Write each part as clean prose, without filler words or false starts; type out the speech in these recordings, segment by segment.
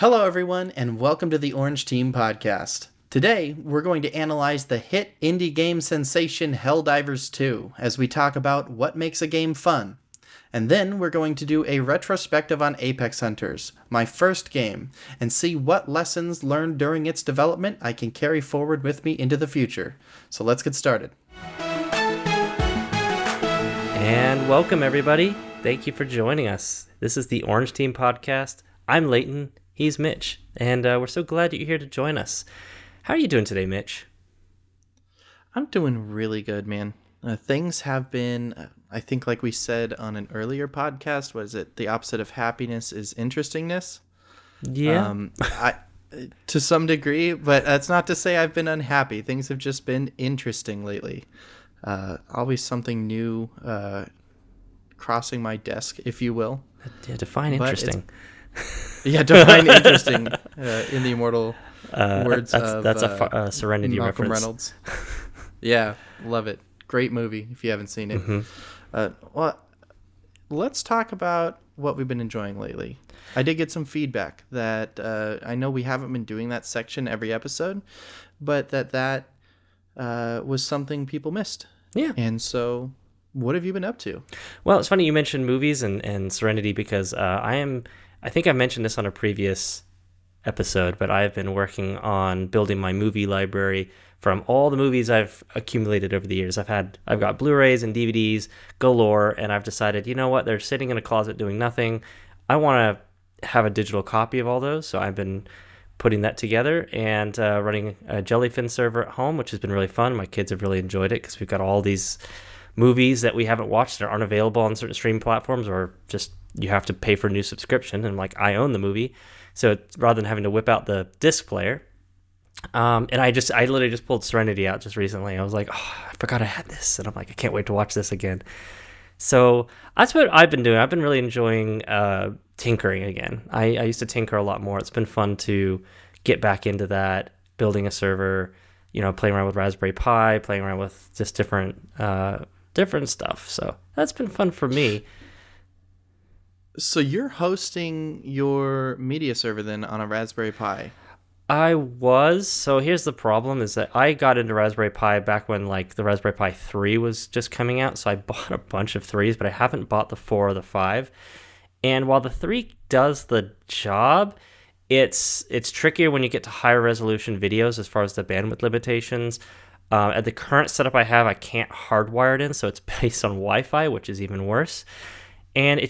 Hello, everyone, and welcome to the Orange Team Podcast. Today, we're going to analyze the hit indie game sensation Helldivers 2 as we talk about what makes a game fun. And then we're going to do a retrospective on Apex Hunters, my first game, and see what lessons learned during its development I can carry forward with me into the future. So let's get started. And welcome, everybody. Thank you for joining us. This is the Orange Team Podcast. I'm Leighton. He's Mitch, and we're so glad that you're here to join us. How are you doing today, Mitch? I'm doing really good, man. Things have been, I think like we said on an earlier podcast, what is it? The opposite of happiness is interestingness. Yeah. To some degree, but that's not to say I've been unhappy. Things have just been interesting lately. Always something new crossing my desk, if you will. Yeah, define interesting. Yeah, define interesting in the immortal words of that's a Serenity Malcolm reference. Reynolds. Yeah, love it. Great movie if you haven't seen it. Mm-hmm. Well, let's talk about what we've been enjoying lately. I did get some feedback that I know we haven't been doing that section every episode, but that was something people missed. Yeah. And so what have you been up to? Well, it's funny you mentioned movies and Serenity because I think I mentioned this on a previous episode, but I've been working on building my movie library from all the movies I've accumulated over the years. I've got Blu-rays and DVDs galore, and I've decided, you know what, they're sitting in a closet doing nothing. I want to have a digital copy of all those, so I've been putting that together and running a Jellyfin server at home, which has been really fun. My kids have really enjoyed it because we've got all these movies that we haven't watched that aren't available on certain streaming platforms, or just you have to pay for a new subscription, and like I own the movie, so rather than having to whip out the disc player, and I literally just pulled Serenity out just recently. I was like, oh, I forgot I had this, and I'm like, I can't wait to watch this again. So that's what I've been doing. I've been really enjoying tinkering again. I used to tinker a lot more. It's been fun to get back into that, building a server, playing around with Raspberry Pi, playing around with just different stuff. So that's been fun for me. So you're hosting your media server then on a Raspberry Pi? I was. So here's the problem is that I got into Raspberry Pi back when like the Raspberry Pi 3 was just coming out. So I bought a bunch of 3s, but I haven't bought the 4 or the 5. And while the 3 does the job, it's trickier when you get to higher resolution videos as far as the bandwidth limitations. At the current setup I have, I can't hardwire it in, so it's based on Wi-Fi, which is even worse. And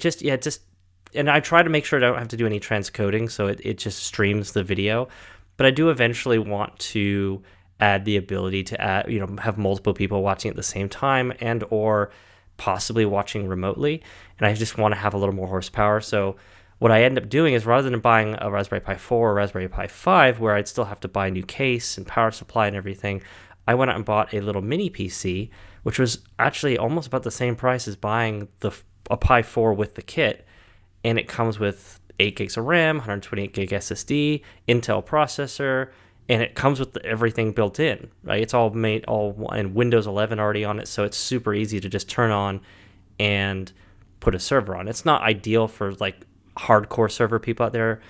and I try to make sure I don't have to do any transcoding, so it just streams the video. But I do eventually want to add the ability to have multiple people watching at the same time and or possibly watching remotely. And I just want to have a little more horsepower. So what I end up doing is rather than buying a Raspberry Pi 4 or Raspberry Pi 5, where I'd still have to buy a new case and power supply and everything, I went out and bought a little mini PC, which was actually almost about the same price as buying a Pi 4 with the kit. And it comes with 8 gigs of RAM, 128 gig SSD, Intel processor, and it comes with everything built in, right? It's all made and Windows 11 already on it, so it's super easy to just turn on and put a server on. It's not ideal for like hardcore server people out there.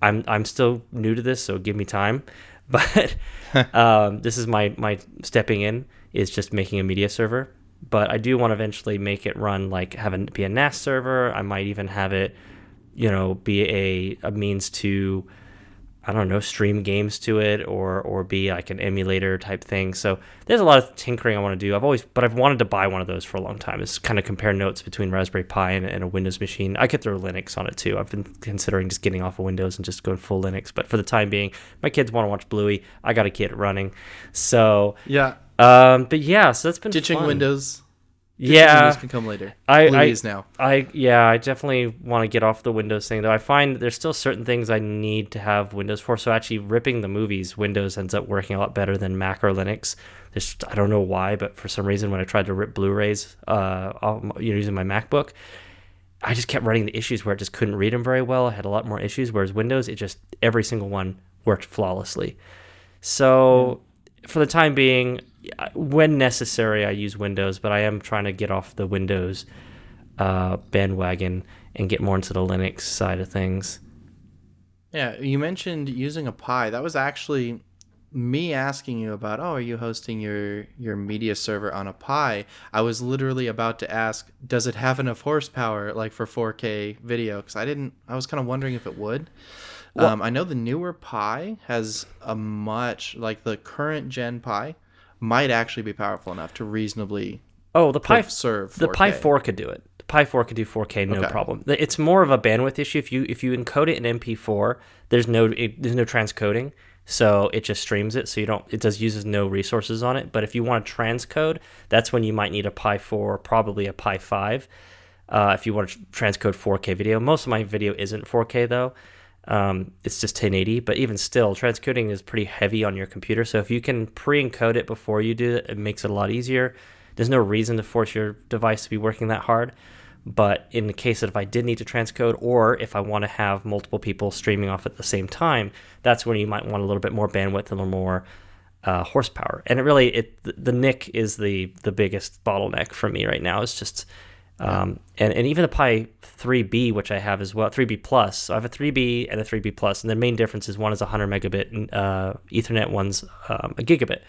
I'm still new to this, so give me time. But this is my stepping in is just making a media server. But I do want to eventually make it run be a NAS server. I might even have it, be a means to, I don't know, stream games to it or be like an emulator type thing. So there's a lot of tinkering I want to do. I've wanted to buy one of those for a long time. It's kind of compare notes between Raspberry Pi and a Windows machine. I could throw Linux on it too. I've been considering just getting off of Windows and just going full Linux. But for the time being, my kids want to watch Bluey. I got to get it running. So yeah. But yeah, so that's been ditching fun. Windows. Windows can come later. I definitely want to get off the Windows thing, though. I find there's still certain things I need to have Windows for. So actually ripping the movies, Windows ends up working a lot better than Mac or Linux. I don't know why, but for some reason when I tried to rip Blu-rays using my MacBook, I just kept running the issues where it just couldn't read them very well. I had a lot more issues, whereas Windows, every single one worked flawlessly. So for the time being, when necessary, I use Windows, but I am trying to get off the Windows bandwagon and get more into the Linux side of things. Yeah, you mentioned using a Pi. That was actually me asking you about, oh, are you hosting your media server on a Pi? I was literally about to ask, does it have enough horsepower like for 4K video? Because I was kind of wondering if it would. Well, I know the newer Pi has a much, like the current gen Pi might actually be powerful enough to reasonably oh, serve the Pi 4K. 4 could do it. The Pi 4 could do 4K, no Okay. problem. It's more of a bandwidth issue. If you encode it in MP4, there's no transcoding, so it just streams it. So you don't it does uses no resources on it. But if you want to transcode, that's when you might need a Pi 4, probably a Pi 5. If you want to transcode 4K video, most of my video isn't 4K though. It's just 1080, but even still, transcoding is pretty heavy on your computer. So if you can pre-encode it before you do it, it makes it a lot easier. There's no reason to force your device to be working that hard. But in the case that if I did need to transcode, or if I want to have multiple people streaming off at the same time, that's when you might want a little bit more bandwidth, a little more horsepower. And the NIC is the biggest bottleneck for me right now. It's just and even the Pi 3B, which I have as well, 3B plus. So I have a 3B and a 3B plus, and the main difference is one is 100 megabit Ethernet, one's a gigabit.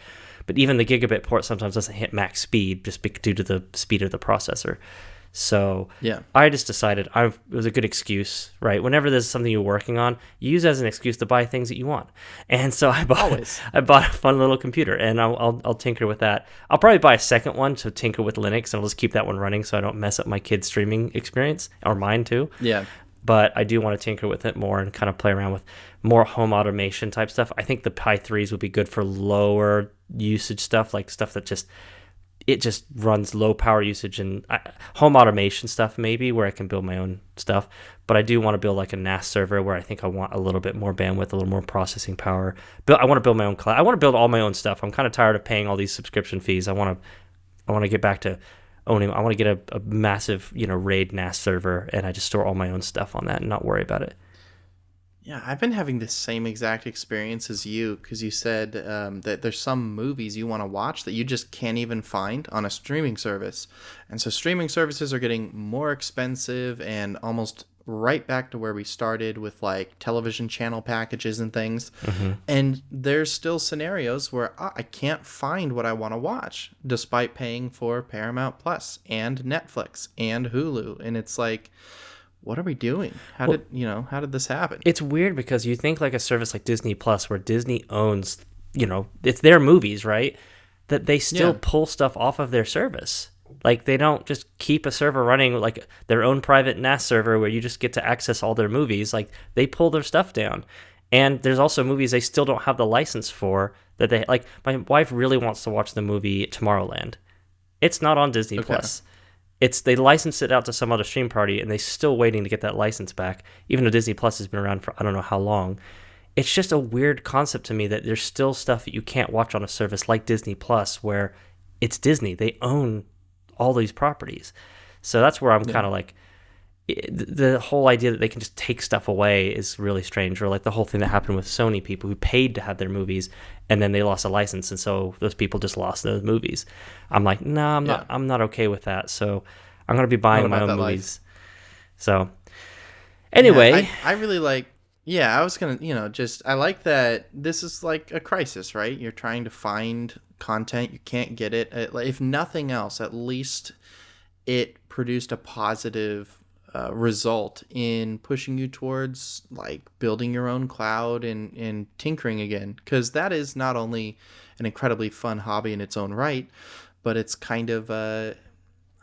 But even the gigabit port sometimes doesn't hit max speed just due to the speed of the processor. So Yeah. I just decided it was a good excuse, right? Whenever there's something you're working on, you use it as an excuse to buy things that you want. And so Always. I bought a fun little computer, and I'll tinker with that. I'll probably buy a second one to tinker with Linux, and I'll just keep that one running so I don't mess up my kids' streaming experience, or mine too. Yeah. But I do want to tinker with it more and kind of play around with more home automation type stuff. I think the Pi 3s would be good for lower usage stuff, like stuff that just runs low power usage and home automation stuff, maybe where I can build my own stuff. But I do want to build like a NAS server where I think I want a little bit more bandwidth, a little more processing power. I want to build my own cloud. I want to build all my own stuff. I'm kind of tired of paying all these subscription fees. I want to get back to owning. I want to get a massive, RAID NAS server, and I just store all my own stuff on that and not worry about it. Yeah, I've been having the same exact experience as you because you said that there's some movies you want to watch that you just can't even find on a streaming service. And so streaming services are getting more expensive and almost right back to where we started with like television channel packages and things. Mm-hmm. And there's still scenarios where I can't find what I want to watch despite paying for Paramount Plus and Netflix and Hulu. And it's like, what are we doing? How did this happen? It's weird because you think like a service like Disney Plus, where Disney owns, it's their movies, right? That they still pull stuff off of their service. Like they don't just keep a server running like their own private NAS server where you just get to access all their movies. Like they pull their stuff down. And there's also movies they still don't have the license for that they like. My wife really wants to watch the movie Tomorrowland. It's not on Disney Plus. They licensed it out to some other stream party, and they're still waiting to get that license back, even though Disney Plus has been around for I don't know how long. It's just a weird concept to me that there's still stuff that you can't watch on a service like Disney Plus, where it's Disney. They own all these properties. So that's where I'm kind of like, the whole idea that they can just take stuff away is really strange. Or like the whole thing that happened with Sony people who paid to have their movies and then they lost a license, and so those people just lost those movies. I'm like, no, I'm not okay with that. So I'm gonna be buying my own movies. So anyway, I really like. Yeah, I was gonna, I like that this is like a crisis, right? You're trying to find content, you can't get it. If nothing else, at least it produced a positive result in pushing you towards like building your own cloud and tinkering again, because that is not only an incredibly fun hobby in its own right, but it's kind of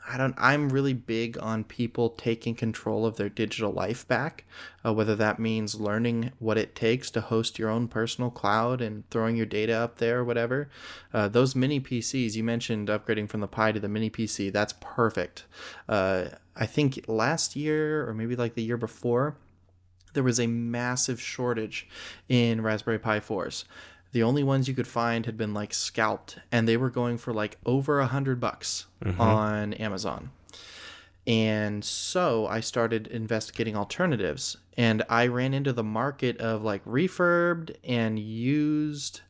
I'm really big on people taking control of their digital life back, whether that means learning what it takes to host your own personal cloud and throwing your data up there or whatever. Those mini PCs, you mentioned upgrading from the Pi to the mini PC, that's perfect. I think last year or maybe like the year before, there was a massive shortage in Raspberry Pi 4s. The only ones you could find had been like scalped, and they were going for like over $100 on Amazon. And so I started investigating alternatives, and I ran into the market of like refurbed and used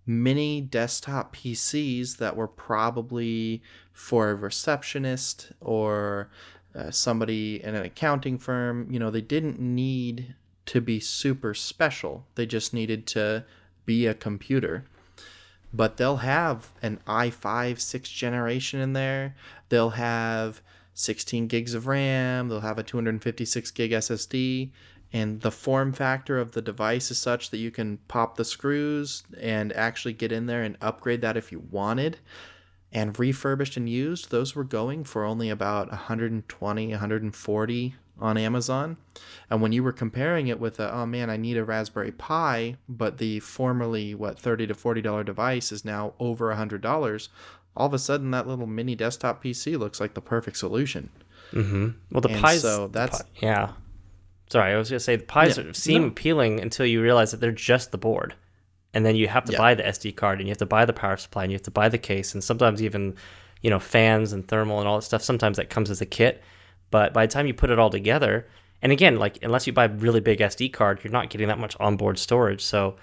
mini desktop PCs that were probably for a receptionist or somebody in an accounting firm. They didn't need to be super special. They just needed to be a computer. But they'll have an i5 6th generation in there. They'll have 16 gigs of RAM. They'll have a 256 gig SSD. And the form factor of the device is such that you can pop the screws and actually get in there and upgrade that if you wanted. And refurbished and used, those were going for only about 120, 140 on Amazon. And when you were comparing it with oh man, I need a Raspberry Pi, but the formerly $30 to $40 device is now over $100, all of a sudden that little mini desktop PC looks like the perfect solution. Mm-hmm. Well, the and Pi's... so that's... yeah. Sorry, I was going to say the Pi's seem appealing until you realize that they're just the board. And then you have to buy the SD card, and you have to buy the power supply, and you have to buy the case, and sometimes even, fans and thermal and all that stuff. Sometimes that comes as a kit. But by the time you put it all together, and again, like unless you buy a really big SD card, you're not getting that much onboard storage. So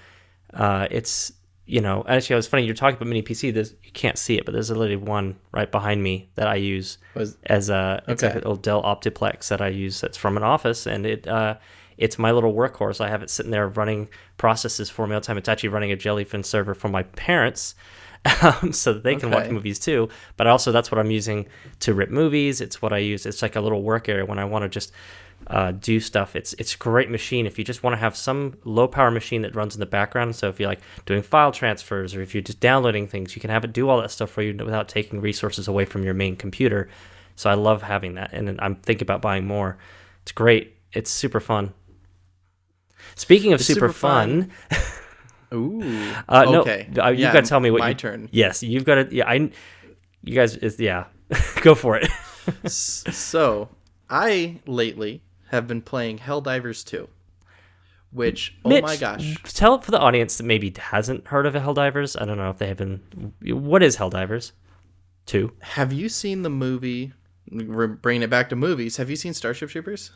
it's, actually, it was funny. You're talking about mini PC. You can't see it, but there's literally one right behind me that I use it's a little Dell Optiplex that I use that's from an office, and it's my little workhorse. I have it sitting there running processes for me all the time. It's actually running a Jellyfin server for my parents so that they can watch movies too. But also that's what I'm using to rip movies. It's what I use. It's like a little work area when I want to just do stuff. It's a great machine if you just want to have some low power machine that runs in the background. So if you're like doing file transfers or if you're just downloading things, you can have it do all that stuff for you without taking resources away from your main computer. So I love having that, and I'm thinking about buying more. It's great. It's super fun. Speaking of super fun. Ooh. Okay. No, you've got to tell me what my turn. Yes, you've got to. Yeah, you guys go for it. So, I lately have been playing Helldivers 2, which Mitch, oh my gosh. Tell it for the audience that maybe hasn't heard of Helldivers. I don't know if they have been. What is Helldivers 2? Have you seen the movie? We're bringing it back to movies. Have you seen Starship Troopers?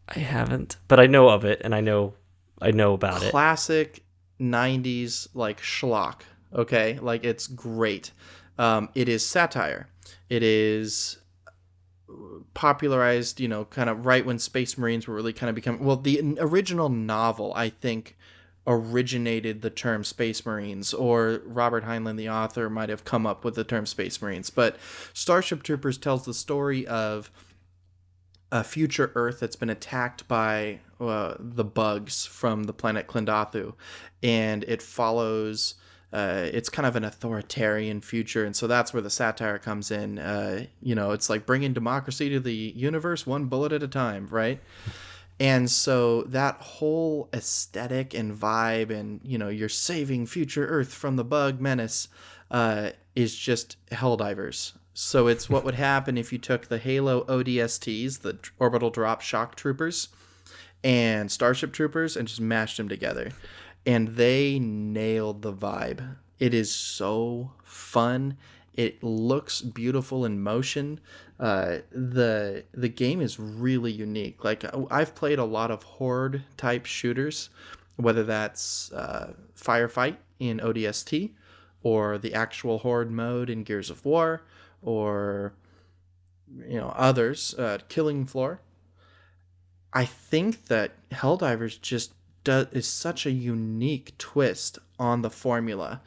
I haven't, but I know of it, and I know about it. Classic 90s like schlock. Okay, like it's great. It is satire. It is popularized, kind of right when Space Marines were really kind of becoming. Well, the original novel, I think, originated the term Space Marines, or Robert Heinlein, the author, might have come up with the term Space Marines. But Starship Troopers tells the story of a future Earth that's been attacked by the bugs from the planet Klendathu, and it follows. It's kind of an authoritarian future, and so that's where the satire comes in. It's like bringing democracy to the universe one bullet at a time, right? And so that whole aesthetic and vibe, and you're saving future Earth from the bug menace, is just Helldivers. So it's what would happen if you took the Halo ODSTs, the Orbital Drop Shock Troopers, and Starship Troopers, and just mashed them together. And they nailed the vibe. It is so fun. It looks beautiful in motion. The game is really unique. Like, I've played a lot of horde type shooters, whether that's Firefight in ODST, or the actual horde mode in Gears of War, or others, Killing Floor. I think that Helldivers just is such a unique twist on the formula.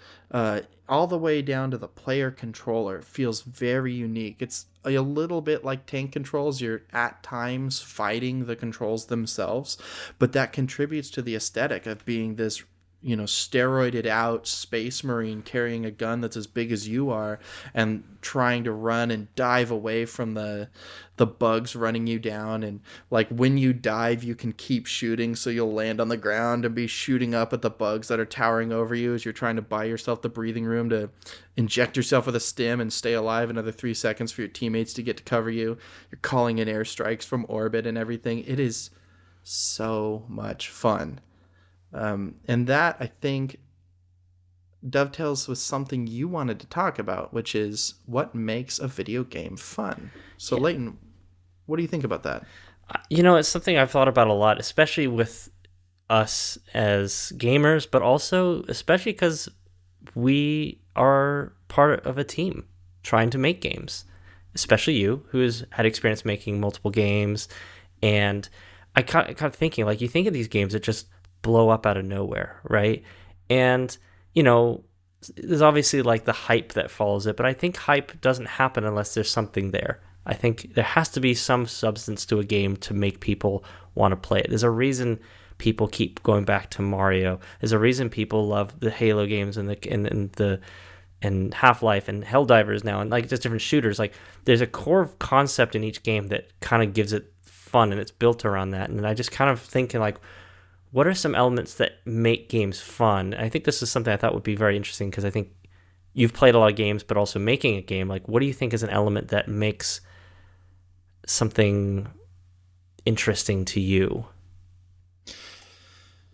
All the way down to the player controller feels very unique. It's a little bit like tank controls. You're at times fighting the controls themselves, but that contributes to the aesthetic of being this steroided out Space Marine carrying a gun that's as big as you are and trying to run and dive away from the bugs running you down. And like when you dive, you can keep shooting, so you'll land on the ground and be shooting up at the bugs that are towering over you as you're trying to buy yourself the breathing room to inject yourself with a stim and stay alive another 3 seconds for your teammates to get to cover you. You're calling in airstrikes from orbit and everything. It is so much fun. And that, I think, dovetails with something you wanted to talk about, which is what makes a video game fun. So, yeah. Leighton, what do you think about that? It's something I've thought about a lot, especially with us as gamers, but also especially because we are part of a team trying to make games, especially you, who has had experience making multiple games. And I kind of thinking, like, you think of these games that just blow up out of nowhere, right? And, you know, there's obviously like the hype that follows it, but I think hype doesn't happen unless there's something there. I think there has to be some substance to a game to make people want to play it. There's a reason people keep going back to Mario. There's a reason people love the Halo games and Half-Life and Helldivers now, and like just different shooters. Like, there's a core concept in each game that kind of gives it fun, and it's built around that. And I just kind of thinking, like, what are some elements that make games fun? And I think this is something I thought would be very interesting, because I think you've played a lot of games, but also making a game. Like, what do you think is an element that makes something interesting to you?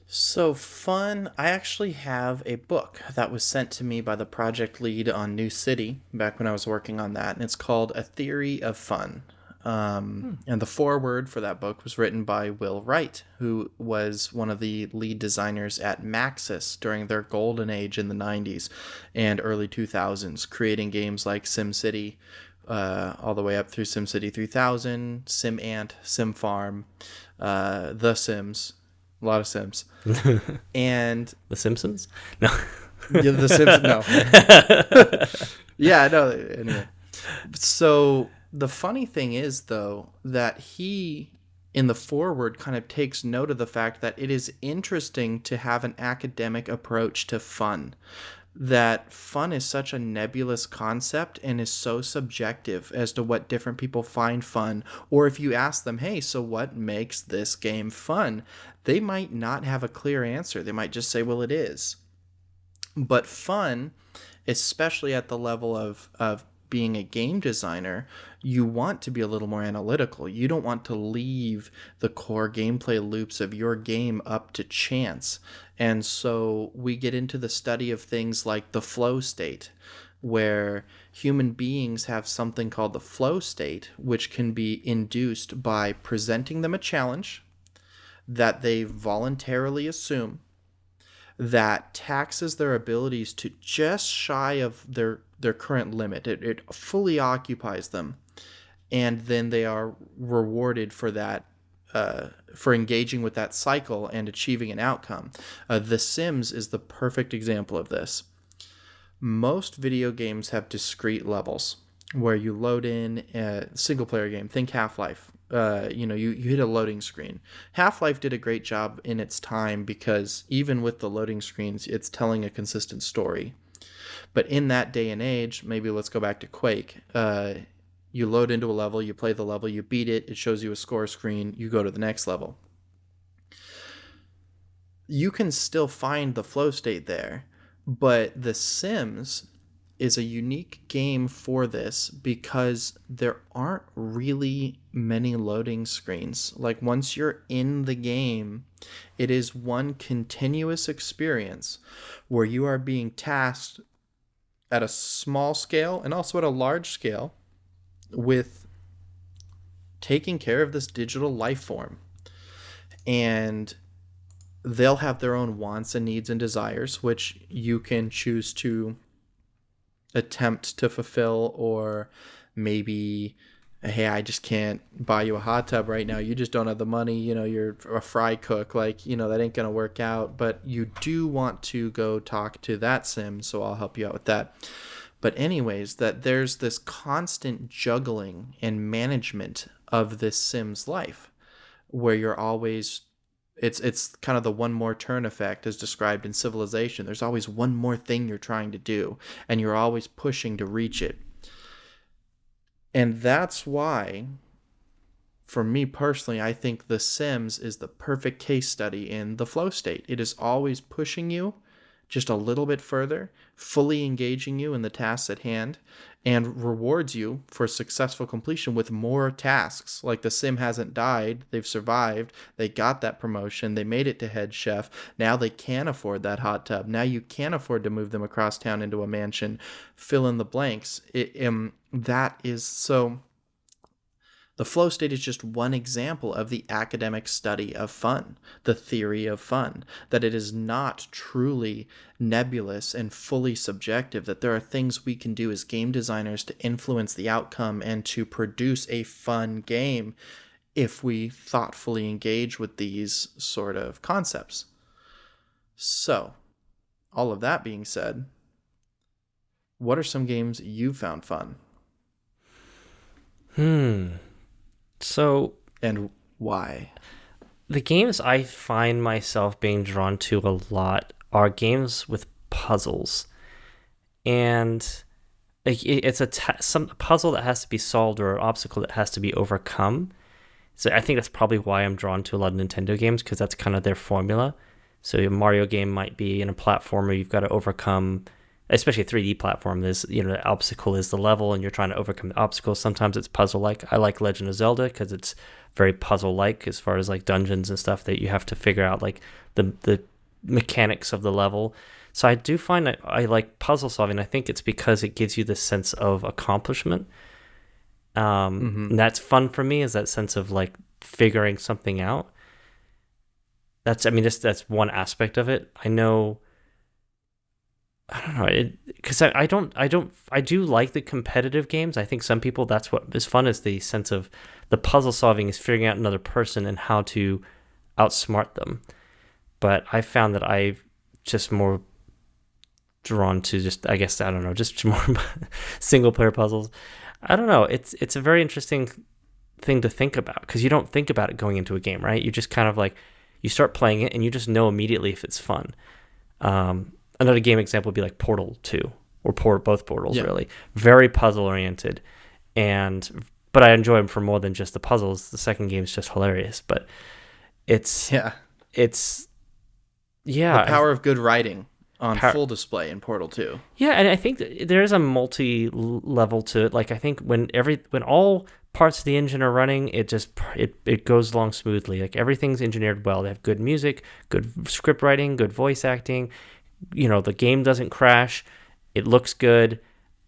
So fun. I actually have a book that was sent to me by the project lead on New City back when I was working on that, and it's called A Theory of Fun. And the foreword for that book was written by Will Wright, who was one of the lead designers at Maxis during their golden age in the 90s and early 2000s, creating games like SimCity, all the way up through SimCity 3000, SimAnt, SimFarm, The Sims, a lot of Sims, and The Simpsons? No. yeah, The Sims. No, yeah, no. Anyway, so the funny thing is, though, that he, in the foreword, kind of takes note of the fact that it is interesting to have an academic approach to fun. That fun is such a nebulous concept and is so subjective as to what different people find fun. Or if you ask them, hey, so what makes this game fun? They might not have a clear answer. They might just say, well, it is. But fun, especially at the level of being a game designer, you want to be a little more analytical. You don't want to leave the core gameplay loops of your game up to chance. And so we get into the study of things like the flow state, where human beings have something called the flow state, which can be induced by presenting them a challenge that they voluntarily assume, that taxes their abilities to just shy of their current limit. It fully occupies them. And then they are rewarded for that, for engaging with that cycle and achieving an outcome. The Sims is the perfect example of this. Most video games have discrete levels where you load in a single player game. Think Half-Life. You hit a loading screen. Half-Life did a great job in its time because even with the loading screens, it's telling a consistent story. But in that day and age, maybe let's go back to Quake. You load into a level, you play the level, you beat it, it shows you a score screen, you go to the next level. You can still find the flow state there, but The Sims is a unique game for this because there aren't really many loading screens. Like, once you're in the game, it is one continuous experience where you are being tasked at a small scale and also at a large scale with taking care of this digital life form. And they'll have their own wants and needs and desires, which you can choose to attempt to fulfill, or maybe, hey, I just can't buy you a hot tub right now. You just don't have the money. You're a fry cook. Like, that ain't going to work out. But you do want to go talk to that sim, so I'll help you out with that. But anyways, that there's this constant juggling and management of this sim's life where you're always... It's kind of the one more turn effect as described in Civilization. There's always one more thing you're trying to do, and you're always pushing to reach it. And that's why, for me personally, I think The Sims is the perfect case study in the flow state. It is always pushing you just a little bit further, fully engaging you in the tasks at hand, and rewards you for successful completion with more tasks. Like, the sim hasn't died, they've survived, they got that promotion, they made it to head chef, now they can afford that hot tub, now you can afford to move them across town into a mansion, fill in the blanks. That is so... The flow state is just one example of the academic study of fun, the theory of fun, that it is not truly nebulous and fully subjective, that there are things we can do as game designers to influence the outcome and to produce a fun game if we thoughtfully engage with these sort of concepts. So, all of that being said, what are some games you found fun? So, and why? the games I find myself being drawn to a lot are games with puzzles. And it's some puzzle that has to be solved or an obstacle that has to be overcome. So I think that's probably why I'm drawn to a lot of Nintendo games, because that's kind of their formula. So a Mario game might be in a platformer you've got to overcome, especially a 3D platform. There's, the obstacle is the level and you're trying to overcome the obstacle. Sometimes it's puzzle-like. I like Legend of Zelda because it's very puzzle-like as far as like dungeons and stuff that you have to figure out like the mechanics of the level. So I do find that I like puzzle solving. I think it's because it gives you this sense of accomplishment. And that's fun for me, is that sense of like figuring something out. That's one aspect of it. I know. I don't know, because I do like the competitive games. I think some people, that's what is fun, is the sense of the puzzle solving is figuring out another person and how to outsmart them. But I found that I've just more drawn to just, I guess, I don't know, just more single player puzzles. I don't know. It's a very interesting thing to think about, because you don't think about it going into a game, right? You just kind of like, you start playing it and you just know immediately if it's fun. Another game example would be like Portal 2 or both Portals, really. Very puzzle oriented, but I enjoy them for more than just the puzzles. The second game is just hilarious, but it's the power of good writing on full display in Portal 2. Yeah, and I think there is a multi-level to it. Like, I think when all parts of the engine are running, it goes along smoothly. Like, everything's engineered well. They have good music, good script writing, good voice acting. The game doesn't crash. It looks good.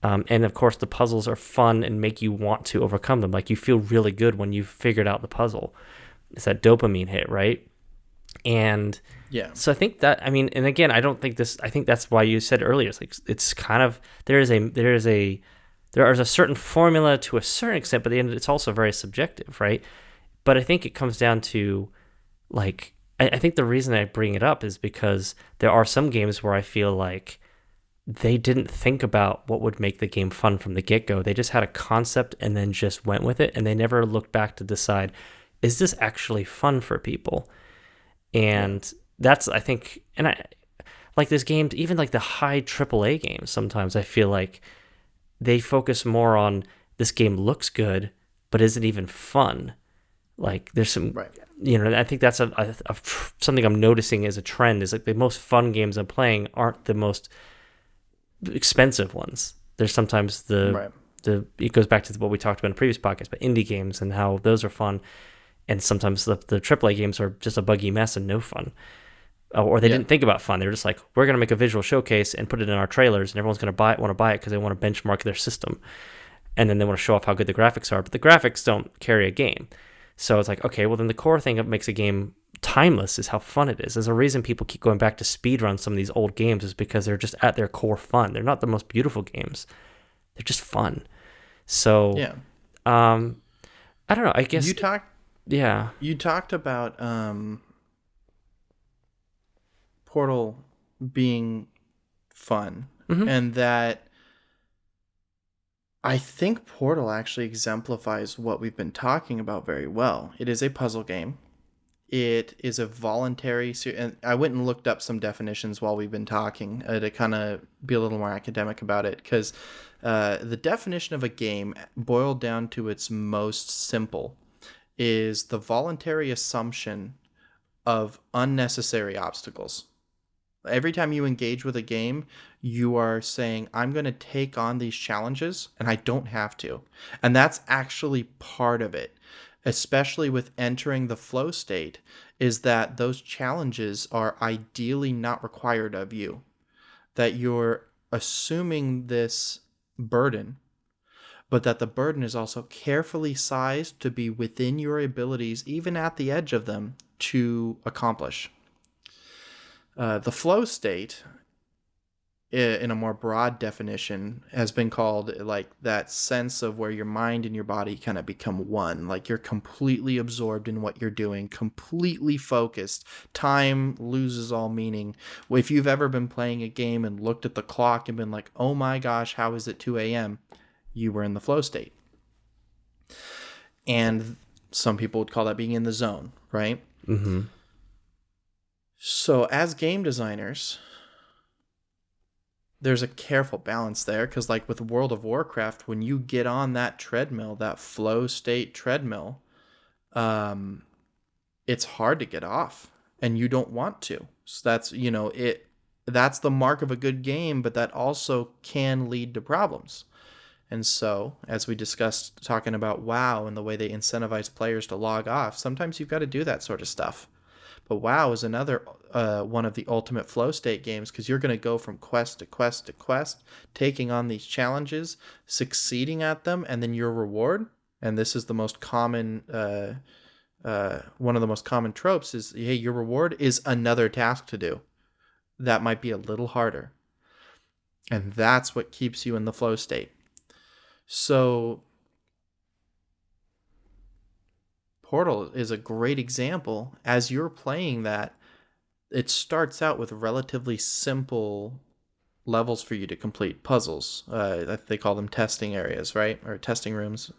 And of course, the puzzles are fun and make you want to overcome them. Like, you feel really good when you've figured out the puzzle. It's that dopamine hit, right? And so I think that, and again, I think that's why you said earlier, it's like, it's kind of, there is a certain formula to a certain extent, but at the end, it's also very subjective, right? But I think it comes down to, like, I think the reason I bring it up is because there are some games where I feel like they didn't think about what would make the game fun from the get-go. They just had a concept and then just went with it, and they never looked back to decide, is this actually fun for people? And that's, I think, and I like this game, even like the high AAA games, sometimes I feel like they focus more on, this game looks good, but is it even fun? Like, there's some, I think that's something I'm noticing as a trend, is like the most fun games I'm playing aren't the most expensive ones. There's sometimes it goes back to what we talked about in the previous podcast, but indie games and how those are fun. And sometimes the AAA games are just a buggy mess and no fun. Or they didn't think about fun. They're just like, we're going to make a visual showcase and put it in our trailers, and everyone's going to want to buy it because they want to benchmark their system. And then they want to show off how good the graphics are, but the graphics don't carry a game. So it's like, okay, well, then the core thing that makes a game timeless is how fun it is. There's a reason people keep going back to speedrun some of these old games, is because they're just at their core fun. They're not the most beautiful games. They're just fun. So, I don't know. I guess you talked about Portal being fun, and that I think Portal actually exemplifies what we've been talking about very well. It is a puzzle game. It is a voluntary, and I went and looked up some definitions while we've been talking to kind of be a little more academic about it, because the definition of a game, boiled down to its most simple, is the voluntary assumption of unnecessary obstacles. Every time you engage with a game, you are saying, I'm going to take on these challenges and I don't have to. And that's actually part of it, especially with entering the flow state, is that those challenges are ideally not required of you. That you're assuming this burden, but that the burden is also carefully sized to be within your abilities, even at the edge of them, to accomplish. The flow state in a more broad definition, has been called like that sense of where your mind and your body kind of become one. Like you're completely absorbed in what you're doing, completely focused. Time loses all meaning. If you've ever been playing a game and looked at the clock and been like, oh my gosh, how is it 2 a.m.? You were in the flow state. And some people would call that being in the zone, right? Mm-hmm. So as game designers, there's a careful balance there, because like with World of Warcraft, when you get on that treadmill, that flow state treadmill, it's hard to get off, and you don't want to. So that's the mark of a good game, but that also can lead to problems. And so, as we discussed talking about WoW and the way they incentivize players to log off, sometimes you've got to do that sort of stuff. But WoW is another one of the ultimate flow state games, because you're going to go from quest to quest to quest, taking on these challenges, succeeding at them, and then your reward. And this is the most common, one of the most common tropes is, hey, your reward is another task to do. That might be a little harder. And that's what keeps you in the flow state. So Portal is a great example. As you're playing that, it starts out with relatively simple levels for you to complete, puzzles. They call them testing areas, right? Or testing rooms.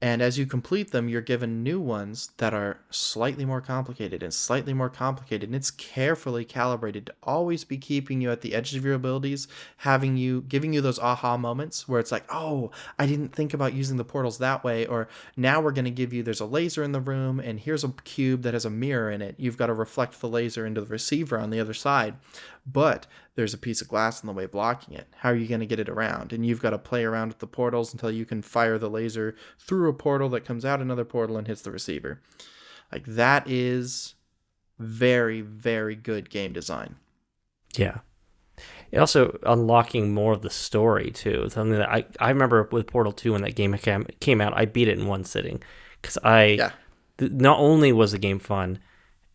And as you complete them, you're given new ones that are slightly more complicated and slightly more complicated. And it's carefully calibrated to always be keeping you at the edge of your abilities, giving you those aha moments where it's like, oh, I didn't think about using the portals that way. Or now we're going to give you, there's a laser in the room and here's a cube that has a mirror in it. You've got to reflect the laser into the receiver on the other side. But there's a piece of glass in the way blocking it. How are you going to get it around? And you've got to play around with the portals until you can fire the laser through a portal that comes out another portal and hits the receiver. Like, that is very, very good game design. Yeah. It also unlocking more of the story too. Something that I remember with Portal 2 when that game came out, I beat it in one sitting because not only was the game fun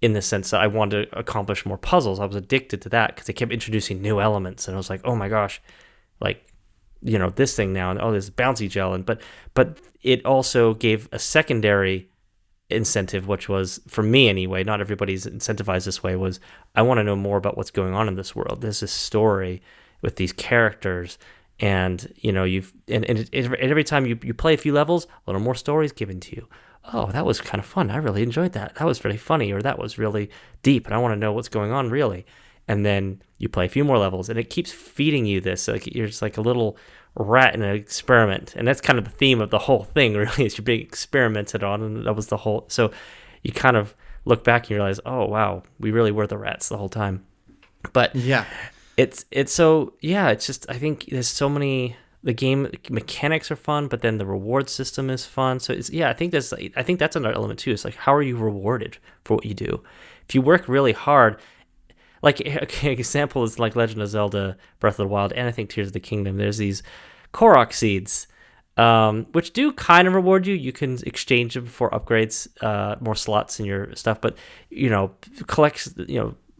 in the sense that I wanted to accomplish more puzzles, I was addicted to that because they kept introducing new elements, and I was like, oh my gosh, like, you know, this thing now, and oh, this bouncy gel, and but it also gave a secondary incentive, which was, for me anyway, not everybody's incentivized this way, was I want to know more about what's going on in this world. There's this story with these characters, and you know, every time you play a few levels, a little more stories given to you. Oh, that was kind of fun. I really enjoyed that. That was really funny, or that was really deep, and I want to know what's going on really. And then you play a few more levels, and it keeps feeding you this. Like, you're just like a little rat in an experiment, and that's kind of the theme of the whole thing, really, is you're being experimented on, and that was the whole. So you kind of look back and you realize, oh wow, we really were the rats the whole time. But yeah, it's so, yeah, it's just, I think there's so many. The game mechanics are fun, but then the reward system is fun. So it's, yeah, I think that's another element too. It's like, how are you rewarded for what you do? If you work really hard, like an example is like Legend of Zelda Breath of the Wild, and I think Tears of the Kingdom. There's these Korok seeds, which do kind of reward you. You can exchange them for upgrades, more slots in your stuff, but you know,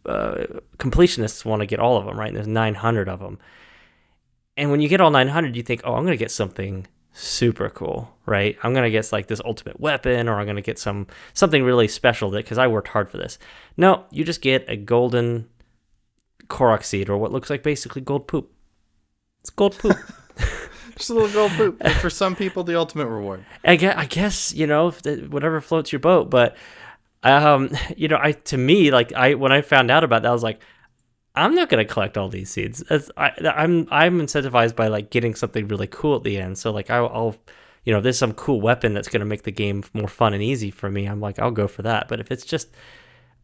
completionists want to get all of them, right? And there's 900 of them. And when you get all 900, you think, oh, I'm going to get something super cool, right? I'm going to get like this ultimate weapon, or I'm going to get something really special because I worked hard for this. No, you just get a golden Korok seed, or what looks like basically gold poop. It's gold poop. Just a little gold poop. And for some people, the ultimate reward. I guess, you know, whatever floats your boat. But, you know, when I found out about that, I was like, I'm not going to collect all these seeds. I'm incentivized by like getting something really cool at the end. So like I'll you know, if there's some cool weapon that's going to make the game more fun and easy for me, I'm like, I'll go for that. But if it's just,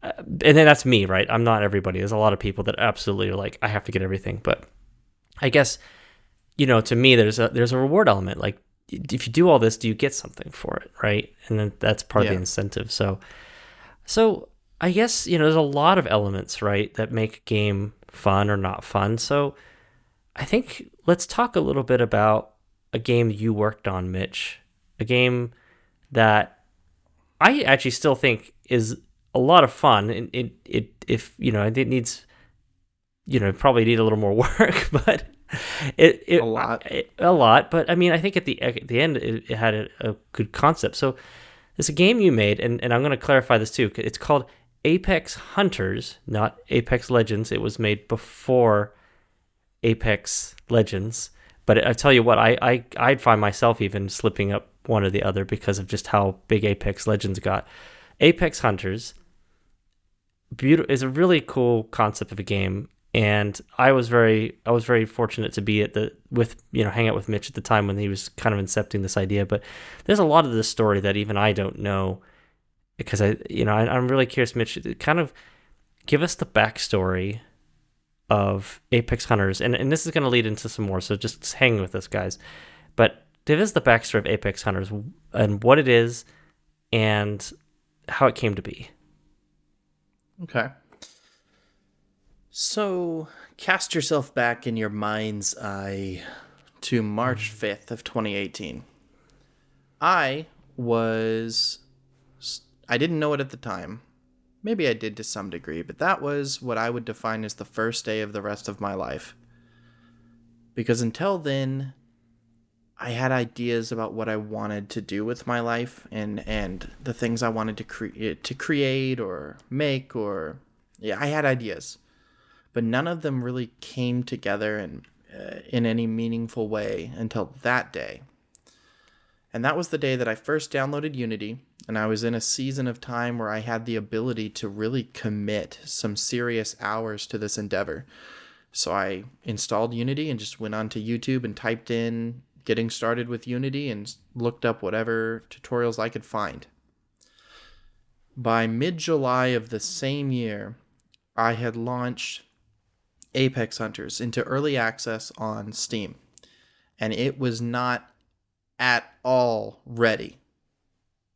and then that's me, right? I'm not everybody. There's a lot of people that absolutely are like, I have to get everything. But I guess, you know, to me, there's a reward element. Like, if you do all this, do you get something for it, right? And then that's part of the incentive. So I guess, you know, there's a lot of elements, right, that make a game fun or not fun. So I think let's talk a little bit about a game you worked on, Mitch. A game that I actually still think is a lot of fun. And it needs probably need a little more work, but A lot. a lot. But I mean, I think at the end it had a good concept. So it's a game you made, and I'm going to clarify this too. It's called Apex Hunters, not Apex Legends. It was made before Apex Legends. But I tell you what, I'd find myself even slipping up one or the other because of just how big Apex Legends got. Apex Hunters is a really cool concept of a game, and I was very fortunate to be hang out with Mitch at the time when he was kind of incepting this idea. But there's a lot of this story that even I don't know, because I'm really curious, Mitch, kind of give us the backstory of Apex Hunters, and this is going to lead into some more, so just hang with us, guys. But give us the backstory of Apex Hunters and what it is and how it came to be. Okay. So, cast yourself back in your mind's eye to March 5th of 2018. I didn't know it at the time. Maybe I did to some degree, but that was what I would define as the first day of the rest of my life. Because until then, I had ideas about what I wanted to do with my life and the things I wanted to create or make, or I had ideas, but none of them really came together in any meaningful way until that day. And that was the day that I first downloaded Unity, and I was in a season of time where I had the ability to really commit some serious hours to this endeavor. So I installed Unity and just went onto YouTube and typed in getting started with Unity and looked up whatever tutorials I could find. By mid-July of the same year, I had launched Apex Hunters into early access on Steam, and it was not at all ready.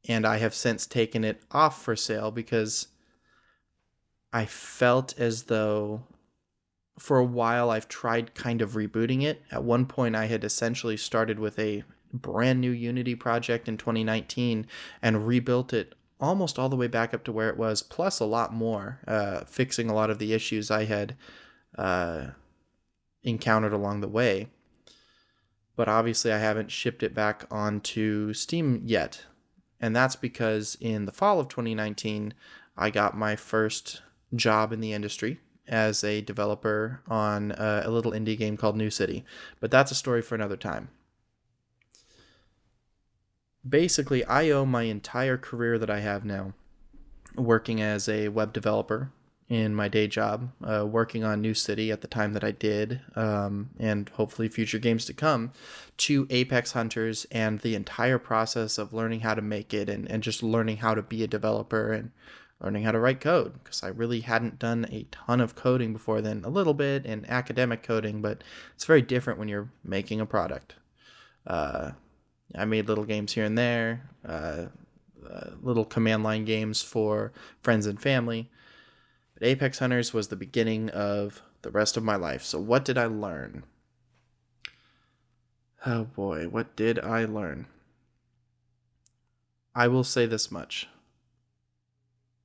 And I have since taken it off for sale because I felt as though for a while I've tried kind of rebooting it. At one point I had essentially started with a brand new Unity project in 2019 and rebuilt it almost all the way back up to where it was, plus a lot more, fixing a lot of the issues I had encountered along the way. But obviously I haven't shipped it back onto Steam yet. And that's because in the fall of 2019, I got my first job in the industry as a developer on a little indie game called New City. But that's a story for another time. Basically, I owe my entire career that I have now working as a web developer in my day job, working on New City at the time that I did, and hopefully future games to come, to Apex Hunters and the entire process of learning how to make it and just learning how to be a developer and learning how to write code, because I really hadn't done a ton of coding before then, a little bit in academic coding, but it's very different when you're making a product. I made little games here and there, little command line games for friends and family. But Apex Hunters was the beginning of the rest of my life. So what did I learn? Oh boy, what did I learn? I will say this much.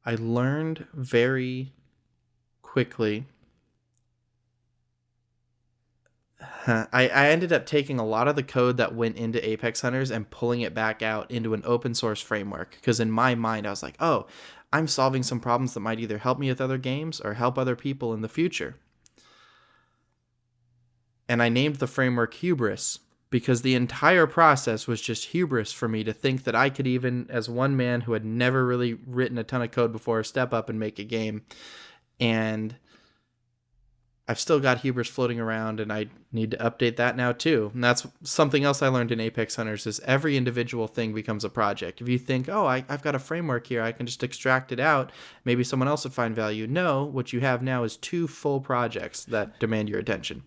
I learned very quickly. I ended up taking a lot of the code that went into Apex Hunters and pulling it back out into an open source framework. Because in my mind, I was like, oh, I'm solving some problems that might either help me with other games or help other people in the future. And I named the framework Hubris because the entire process was just hubris for me to think that I could even, as one man who had never really written a ton of code before, step up and make a game. And I've still got hubris floating around, and I need to update that now too. And that's something else I learned in Apex Hunters is every individual thing becomes a project. If you think, oh, I've got a framework here, I can just extract it out, maybe someone else would find value. No, what you have now is 2 full projects that demand your attention.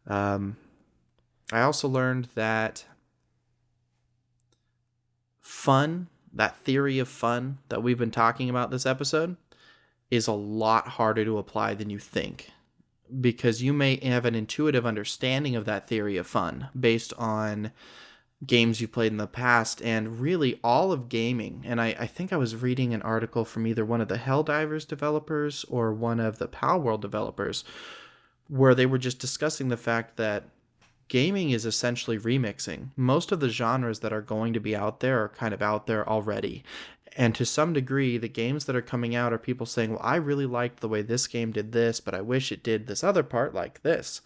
I also learned that fun, that theory of fun that we've been talking about this episode, is a lot harder to apply than you think, because you may have an intuitive understanding of that theory of fun based on games you played in the past, and really all of gaming. And I think I was reading an article from either one of the Helldivers developers or one of the Palworld developers where they were just discussing the fact that gaming is essentially remixing. Most of the genres that are going to be out there are kind of out there already. And to some degree, the games that are coming out are people saying, well, I really liked the way this game did this, but I wish it did this other part like this.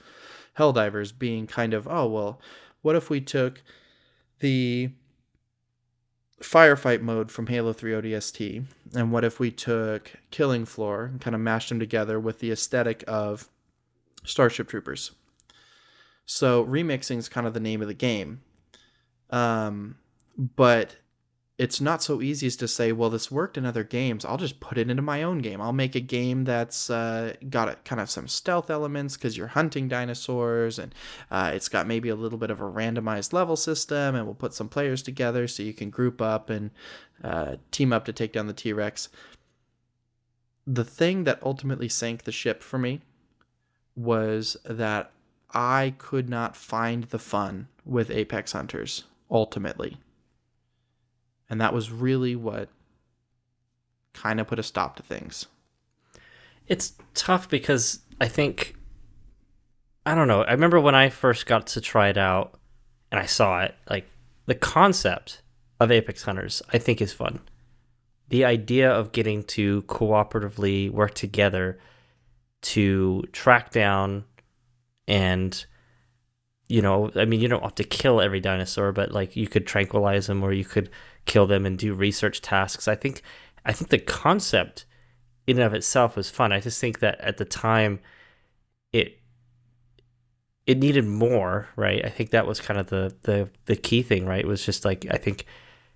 Helldivers being kind of, oh, well, what if we took the firefight mode from Halo 3 ODST, and what if we took Killing Floor and kind of mashed them together with the aesthetic of Starship Troopers? So remixing is kind of the name of the game. But it's not so easy as to say, well, this worked in other games. I'll just put it into my own game. I'll make a game that's got kind of some stealth elements because you're hunting dinosaurs, and it's got maybe a little bit of a randomized level system, and we'll put some players together so you can group up and team up to take down the T-Rex. The thing that ultimately sank the ship for me was that I could not find the fun with Apex Hunters, ultimately. And that was really what kind of put a stop to things. It's tough because I think, I don't know, I remember when I first got to try it out and I saw it, like, the concept of Apex Hunters, I think, is fun. The idea of getting to cooperatively work together to track down and, you know, I mean, you don't have to kill every dinosaur, but like you could tranquilize them or you could kill them and do research tasks. I think the concept in and of itself was fun. I just think that at the time it needed more, right? I think that was kind of the key thing, right? It was just like, I think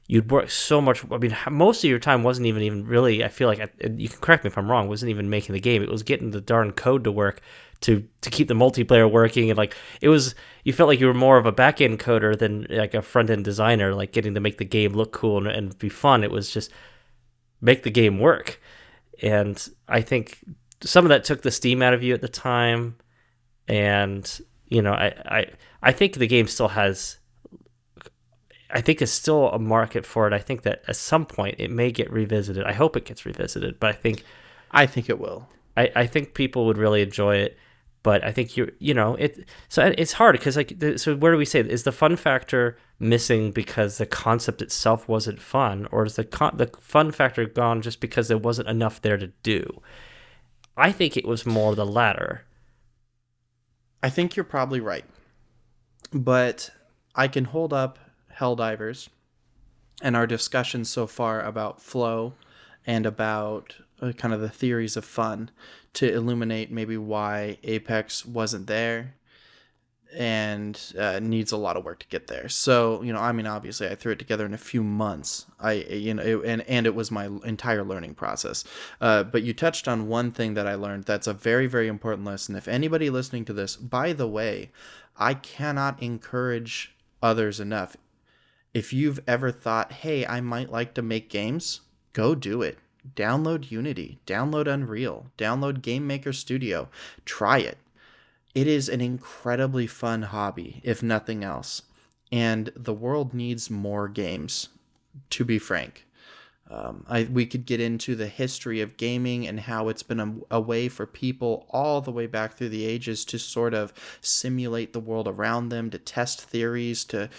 you'd work so much. I mean, most of your time wasn't even really, I feel like, you can correct me if I'm wrong, wasn't even making the game. It was getting the darn code to work to keep the multiplayer working. And like, it was, you felt like you were more of a back-end coder than like a front-end designer, like getting to make the game look cool and be fun. It was just make the game work. And I think some of that took the steam out of you at the time. And, you know, I think the game still has, I think there's still a market for it. I think that at some point it may get revisited. I hope it gets revisited, but I think it will. I think people would really enjoy it. But I think so it's hard because like, so where do we say, is the fun factor missing because the concept itself wasn't fun, or is the fun factor gone just because there wasn't enough there to do? I think it was more the latter. I think you're probably right. But I can hold up Helldivers and our discussion so far about flow and about kind of the theories of fun to illuminate maybe why Apex wasn't there and needs a lot of work to get there. So, you know, I mean, obviously I threw it together in a few months. And it was my entire learning process. But you touched on one thing that I learned that's a very, very important lesson. If anybody listening to this, by the way, I cannot encourage others enough. If you've ever thought, hey, I might like to make games, go do it. Download Unity, download Unreal, download Game Maker Studio. Try it. It is an incredibly fun hobby, if nothing else. And the world needs more games, to be frank. We could get into the history of gaming and how it's been a way for people all the way back through the ages to sort of simulate the world around them, to test theories, to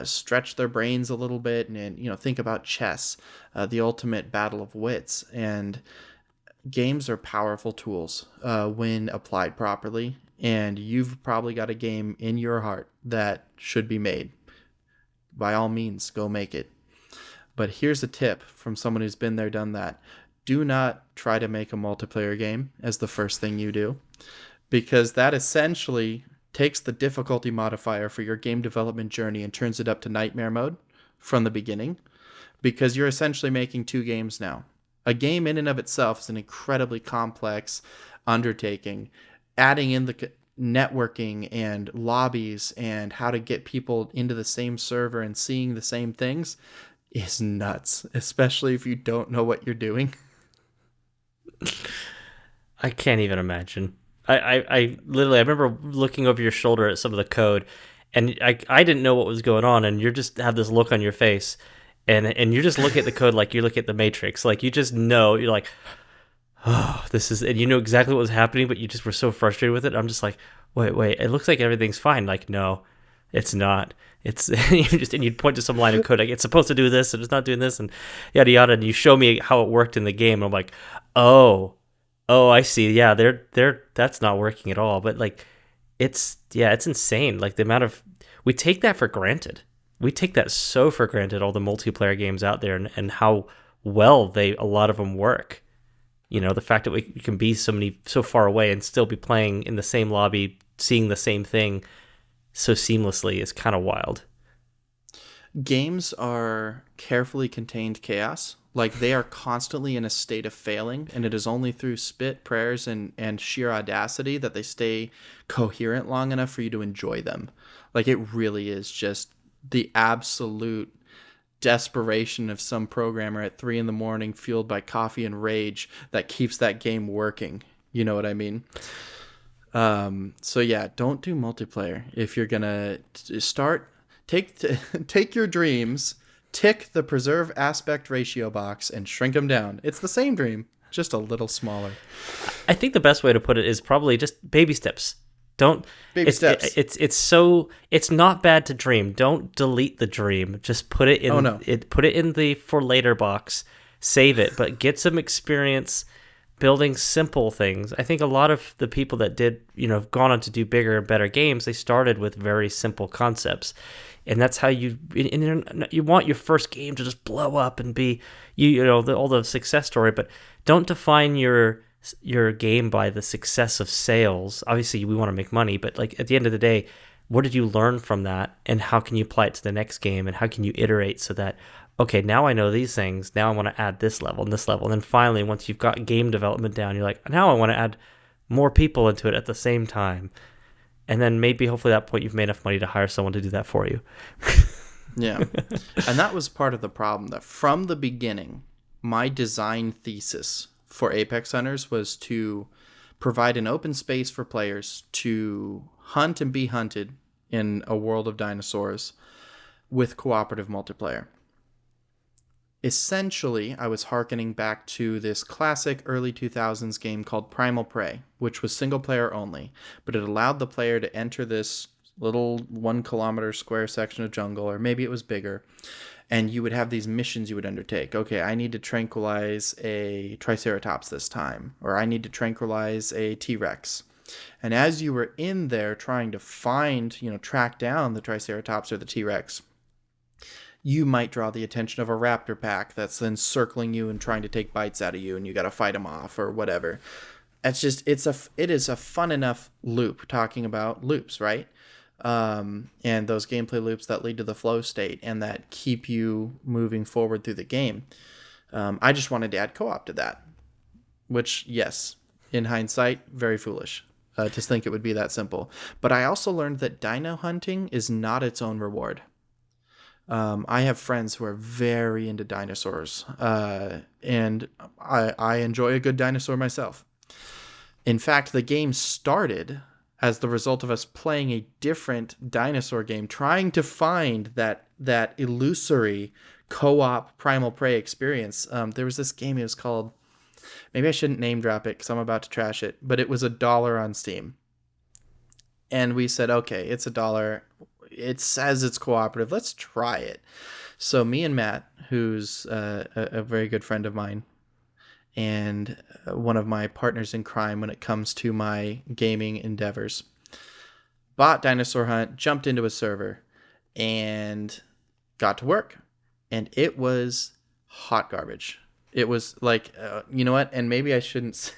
stretch their brains a little bit, and you know, think about chess, the ultimate battle of wits. And games are powerful tools when applied properly. And you've probably got a game in your heart that should be made. By all means, go make it. But here's a tip from someone who's been there, done that. Do not try to make a multiplayer game as the first thing you do, because that essentially takes the difficulty modifier for your game development journey and turns it up to nightmare mode from the beginning, because you're essentially making two games now. A game in and of itself is an incredibly complex undertaking. Adding in the networking and lobbies and how to get people into the same server and seeing the same things is nuts, especially if you don't know what you're doing. I can't even imagine. I literally, I remember looking over your shoulder at some of the code, and I didn't know what was going on, and you just have this look on your face, and you just look at the code like you look at the Matrix, like you just know, you're like, oh, this is, and you know exactly what was happening, but you just were so frustrated with it. I'm just like, wait, it looks like everything's fine. Like, no, it's not. It's and you'd point to some line of code like it's supposed to do this and it's not doing this and yada yada, and you show me how it worked in the game. And I'm like, oh, I see. Yeah, they're that's not working at all. But like, it's insane. Like the amount of we take that for granted. We take that so for granted. All the multiplayer games out there and how well a lot of them work. You know, the fact that we can be so far away and still be playing in the same lobby, seeing the same thing so seamlessly is kind of wild. Games are carefully contained chaos. Like they are constantly in a state of failing, and it is only through spit, prayers, and sheer audacity that they stay coherent long enough for you to enjoy them. Like it really is just the absolute desperation of some programmer at 3 a.m, fueled by coffee and rage, that keeps that game working. You know what I mean? So yeah, don't do multiplayer if you're gonna start. Take your dreams, tick the preserve aspect ratio box, and shrink them down. It's the same dream, just a little smaller. I think the best way to put it is probably just baby steps. Don't baby steps. It's not bad to dream. Don't delete the dream. Just put it in. Oh, no. Put it in the for later box. Save it, but get some experience building simple things. I think a lot of the people that did, have gone on to do bigger and better games, they started with very simple concepts. And that's how you want your first game to just blow up and be, all the success story, but don't define your game by the success of sales. Obviously, we want to make money, but like at the end of the day, what did you learn from that, and how can you apply it to the next game, and how can you iterate so that, okay, now I know these things, now I want to add this level and this level, and then finally, once you've got game development down, you're like, now I want to add more people into it at the same time. And then maybe, hopefully, at that point, you've made enough money to hire someone to do that for you. Yeah. And that was part of the problem, that from the beginning, my design thesis for Apex Hunters was to provide an open space for players to hunt and be hunted in a world of dinosaurs with cooperative multiplayer. Essentially, I was hearkening back to this classic early 2000s game called Primal Prey, which was single player only, but it allowed the player to enter this little 1 kilometer square section of jungle, or maybe it was bigger, and you would have these missions you would undertake. Okay, I need to tranquilize a Triceratops this time, or I need to tranquilize a T-Rex. And as you were in there trying to find, track down the Triceratops or the T-Rex, you might draw the attention of a raptor pack that's then circling you and trying to take bites out of you, and you got to fight them off or whatever. It is a fun enough loop, talking about loops, right? And those gameplay loops that lead to the flow state and that keep you moving forward through the game. I just wanted to add co-op to that, which, yes, in hindsight, very foolish to think it would be that simple. But I also learned that dino hunting is not its own reward. I have friends who are very into dinosaurs, and I enjoy a good dinosaur myself. In fact, the game started as the result of us playing a different dinosaur game, trying to find that illusory co-op Primal Prey experience. There was this game, it was called, maybe I shouldn't name drop it because I'm about to trash it, but it was $1 on Steam. And we said, okay, it's $1. It says it's cooperative. Let's try it. So me and Matt, who's a very good friend of mine and one of my partners in crime when it comes to my gaming endeavors, bought Dinosaur Hunt, jumped into a server, and got to work. And it was hot garbage. It was like, you know what? And maybe I shouldn't.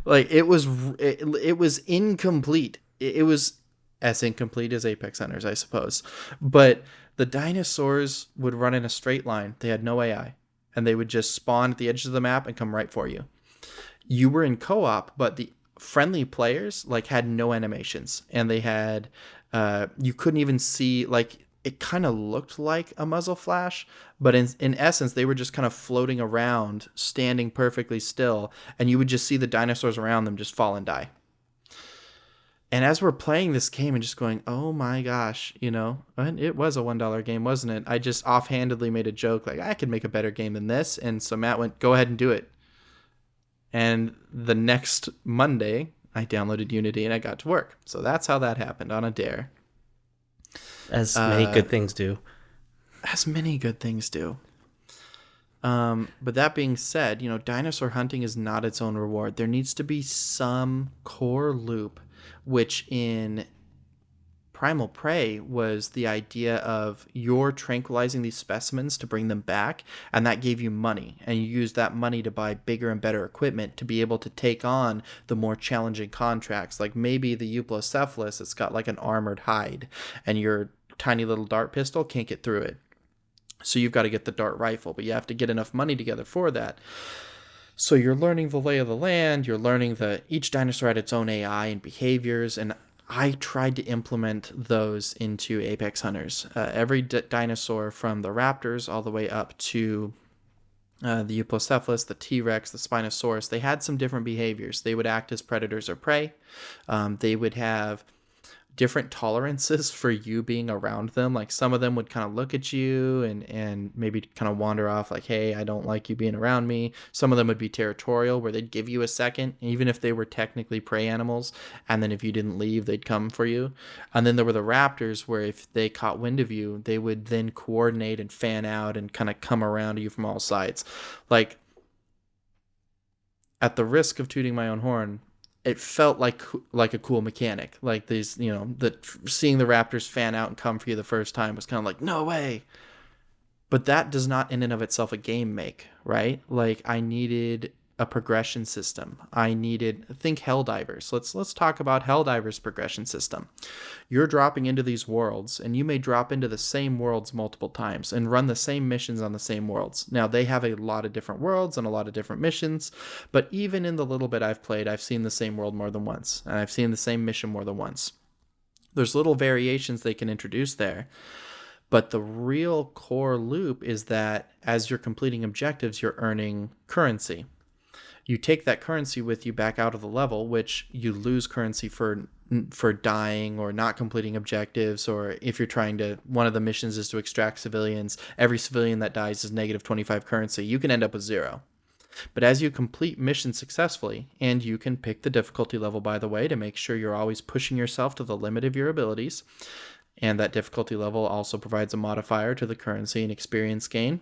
Like it was incomplete. It was as incomplete as Apex Hunters, I suppose. But the dinosaurs would run in a straight line. They had no AI. And they would just spawn at the edges of the map and come right for you. You were in co-op, but the friendly players had no animations. And they had, you couldn't even see, it kind of looked like a muzzle flash. But in essence, they were just kind of floating around, standing perfectly still. And you would just see the dinosaurs around them just fall and die. And as we're playing this game and just going, oh my gosh, and it was a $1 game, wasn't it? I just offhandedly made a joke like, I could make a better game than this. And so Matt went, go ahead and do it. And the next Monday, I downloaded Unity and I got to work. So that's how that happened on a dare. As many good things do. As many good things do. But that being said, dinosaur hunting is not its own reward. There needs to be some core loop, which in Primal Prey was the idea of you're tranquilizing these specimens to bring them back, and that gave you money, and you used that money to buy bigger and better equipment to be able to take on the more challenging contracts, like maybe the Euplocephalus, it's got like an armored hide, and your tiny little dart pistol can't get through it. So you've got to get the dart rifle, but you have to get enough money together for that. So you're learning the lay of the land, you're learning that each dinosaur had its own AI and behaviors, and I tried to implement those into Apex Hunters. Every dinosaur from the raptors all the way up to the Euplocephalus, the T-Rex, the Spinosaurus, they had some different behaviors. They would act as predators or prey. They would have different tolerances for you being around them. Like some of them would kind of look at you and maybe kind of wander off like, hey, I don't like you being around me. Some of them would be territorial where they'd give you a second, even if they were technically prey animals. And then if you didn't leave, they'd come for you. And then there were the raptors where if they caught wind of you, they would then coordinate and fan out and kind of come around you from all sides. Like, at the risk of tooting my own horn, it felt like a cool mechanic. Like these, that seeing the raptors fan out and come for you the first time was kind of like, no way. But that does not in and of itself a game make, right? Like I needed a progression system. Think Helldivers. Let's talk about Helldivers progression system. You're dropping into these worlds, and you may drop into the same worlds multiple times and run the same missions on the same worlds. Now, they have a lot of different worlds and a lot of different missions, but even in the little bit I've played, I've seen the same world more than once, and I've seen the same mission more than once. There's little variations they can introduce there, but the real core loop is that as you're completing objectives, you're earning currency. You take that currency with you back out of the level, which you lose currency for dying or not completing objectives, or if you're trying to, one of the missions is to extract civilians. Every civilian that dies is negative 25 currency. You can end up with 0. But as you complete missions successfully, and you can pick the difficulty level, by the way, to make sure you're always pushing yourself to the limit of your abilities, and that difficulty level also provides a modifier to the currency and experience gain.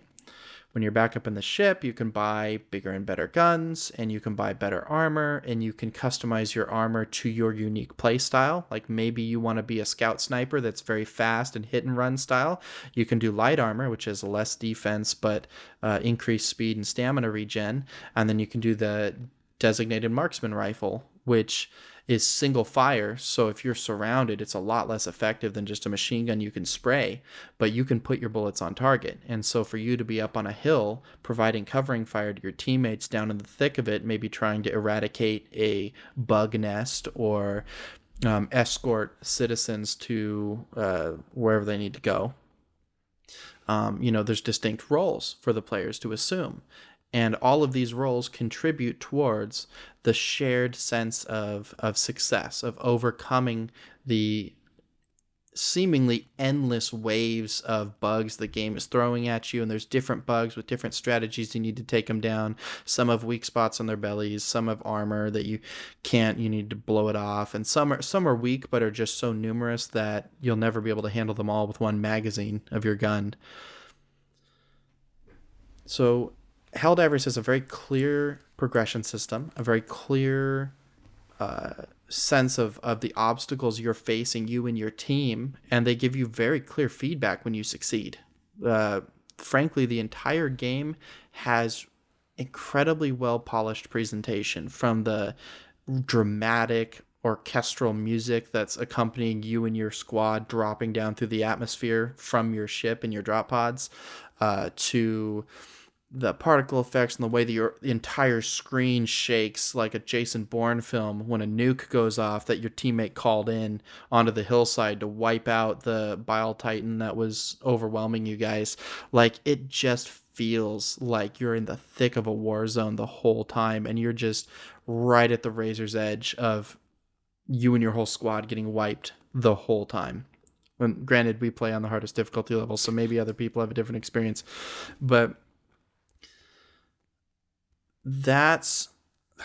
When you're back up in the ship, you can buy bigger and better guns, and you can buy better armor, and you can customize your armor to your unique play style. Like maybe you want to be a scout sniper that's very fast and hit and run style. You can do light armor, which is less defense but increased speed and stamina regen. And then you can do the designated marksman rifle, which is single fire, so if you're surrounded, it's a lot less effective than just a machine gun you can spray, but you can put your bullets on target. And so for you to be up on a hill providing covering fire to your teammates down in the thick of it, maybe trying to eradicate a bug nest or escort citizens to wherever they need to go, there's distinct roles for the players to assume. And all of these roles contribute towards the shared sense of success, of overcoming the seemingly endless waves of bugs the game is throwing at you. And there's different bugs with different strategies you need to take them down. Some have weak spots on their bellies, some have armor that you need to blow it off. And some are weak but are just so numerous that you'll never be able to handle them all with one magazine of your gun. So Helldivers has a very clear progression system, a very clear sense of the obstacles you're facing, you and your team, and they give you very clear feedback when you succeed. Frankly, the entire game has incredibly well-polished presentation, from the dramatic orchestral music that's accompanying you and your squad dropping down through the atmosphere from your ship and your drop pods, to the particle effects and the way that your entire screen shakes like a Jason Bourne film when a nuke goes off that your teammate called in onto the hillside to wipe out the Bile Titan that was overwhelming you guys. Like, it just feels like you're in the thick of a war zone the whole time, and you're just right at the razor's edge of you and your whole squad getting wiped the whole time. And granted, we play on the hardest difficulty level, so maybe other people have a different experience, but that's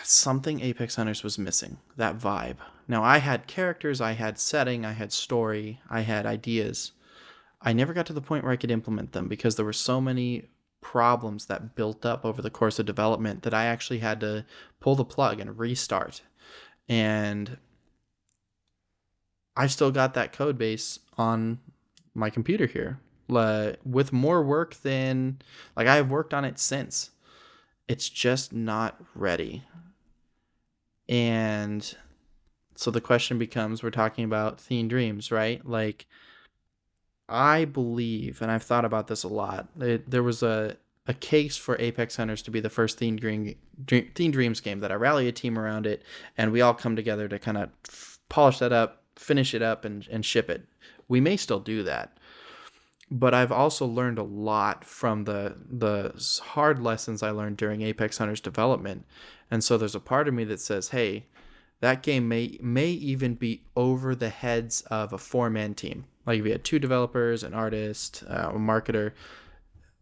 something Apex Hunters was missing, that vibe. Now, I had characters, I had setting, I had story, I had ideas. I never got to the point where I could implement them because there were so many problems that built up over the course of development that I actually had to pull the plug and restart. And I've still got that code base on my computer here, with more work than, like, I have worked on it since. It's just not ready. And so the question becomes, we're talking about Theine Dreams, right? Like, I believe, and I've thought about this a lot, there was a case for Apex Hunters to be the first Theine Dreams game that I rally a team around it, and we all come together to kind of polish that up, finish it up, and ship it. We may still do that. But I've also learned a lot from the hard lessons I learned during Apex Hunters development. And so there's a part of me that says, hey, that game may even be over the heads of a 4-man team. Like if you had 2 developers, an artist, a marketer,